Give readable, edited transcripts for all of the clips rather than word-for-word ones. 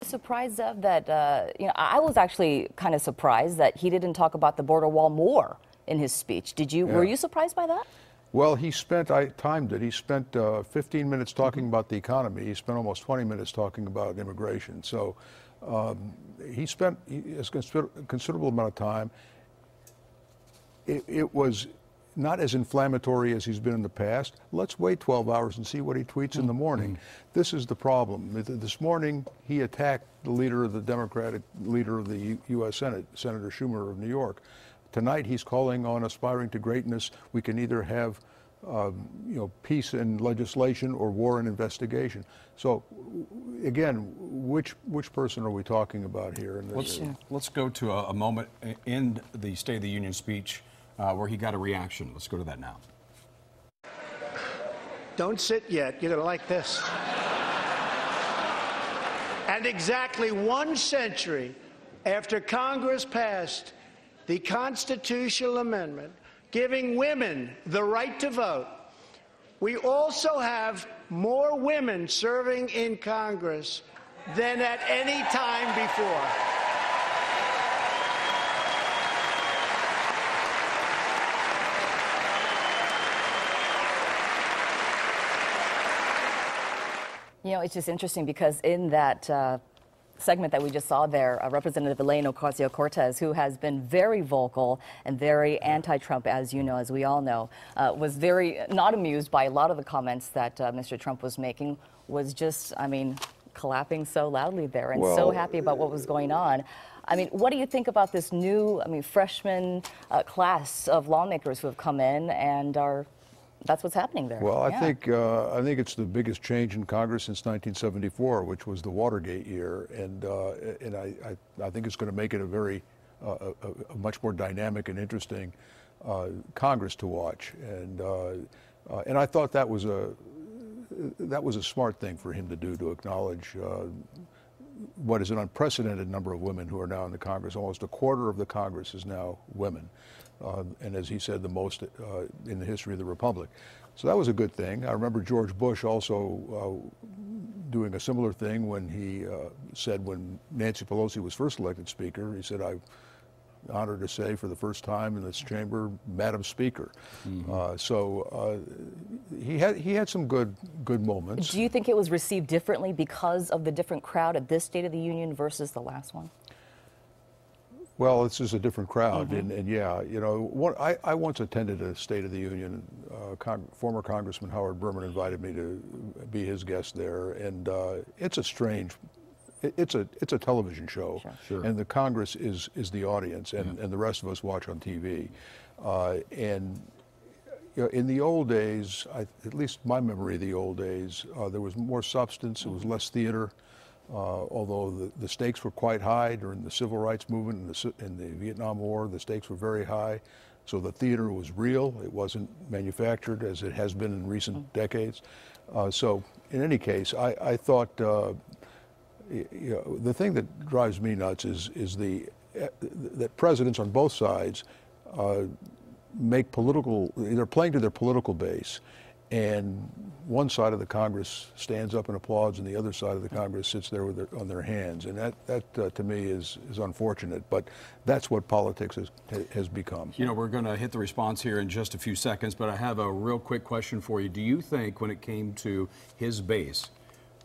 Surprised, Zev, that I was actually kind of surprised that he didn't talk about the border wall more in his speech. Did you? Yeah. Were you surprised by that? Well, he spent, I timed it, he spent 15 minutes talking about the economy. He spent almost 20 minutes talking about immigration. So he spent a considerable amount of time. It was not as inflammatory as he's been in the past. Let's wait 12 hours and see what he tweets in the morning. This is the problem. This morning, he attacked the leader of the Democratic leader of the U.S. Senate, Senator Schumer of New York. Tonight, he's calling on aspiring to greatness. We can either have peace and legislation or war and investigation. So, again, which person are we talking about here? Let's go to a moment in the State of the Union speech where he got a reaction. Let's go to that now. Don't sit yet. You're going to like this. And exactly 1 century after Congress passed the constitutional amendment giving women the right to vote, we also have more women serving in Congress than at any time before. It's just interesting because in that segment that we just saw there, Representative Elaine Ocasio-Cortez, who has been very vocal and very anti-Trump, as you know, as we all know, was very not amused by a lot of the comments that Mr. Trump was making, was just, clapping so loudly there and so happy about what was going on. What do you think about this new, freshman class of lawmakers who have come in and are that's what's happening there? Well, I think it's the biggest change in Congress since 1974, which was the Watergate year, and I think it's going to make it a much more dynamic and interesting Congress to watch, and I thought that was a smart thing for him to do, to acknowledge what is an unprecedented number of women who are now in the Congress. Almost a quarter of the Congress is now women. And as he said, the most in the history of the Republic. So that was a good thing. I remember George Bush also doing a similar thing when he said, when Nancy Pelosi was first elected Speaker, he said, I'm honored to say for the first time in this chamber, Madam Speaker. He had some good moments. Do you think it was received differently because of the different crowd at this State of the Union versus the last one? Well, this is a different crowd, and yeah, I once attended a State of the Union. Former Congressman Howard Berman invited me to be his guest there, and it's a strange, it's a television show, and the Congress is the audience, and the rest of us watch on TV, and in the old days, at least my memory of the old days, there was more substance. It was less theater. Although the stakes were quite high during the civil rights movement and the Vietnam War, the stakes were very high. So the theater was real. It wasn't manufactured as it has been in recent decades. So in any case, I thought the thing that drives me nuts is that presidents on both sides make they're playing to their political base. And one side of the Congress stands up and applauds, and the other side of the Congress sits there on their hands, and that to me is unfortunate. But that's what politics has become. We're going to hit the response here in just a few seconds, but I have a real quick question for you. Do you think, when it came to his base,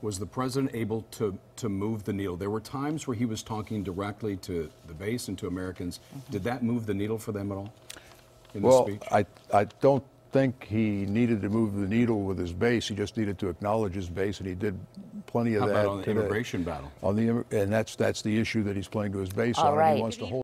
was the president able to move the needle? There were times where he was talking directly to the base and to Americans. Did that move the needle for them at all in this speech? I don't think he needed to move the needle with his base. He just needed to acknowledge his base, and he did plenty of that. How about on the immigration battle? And that's the issue that he's playing to his base on. Right. He wants to hold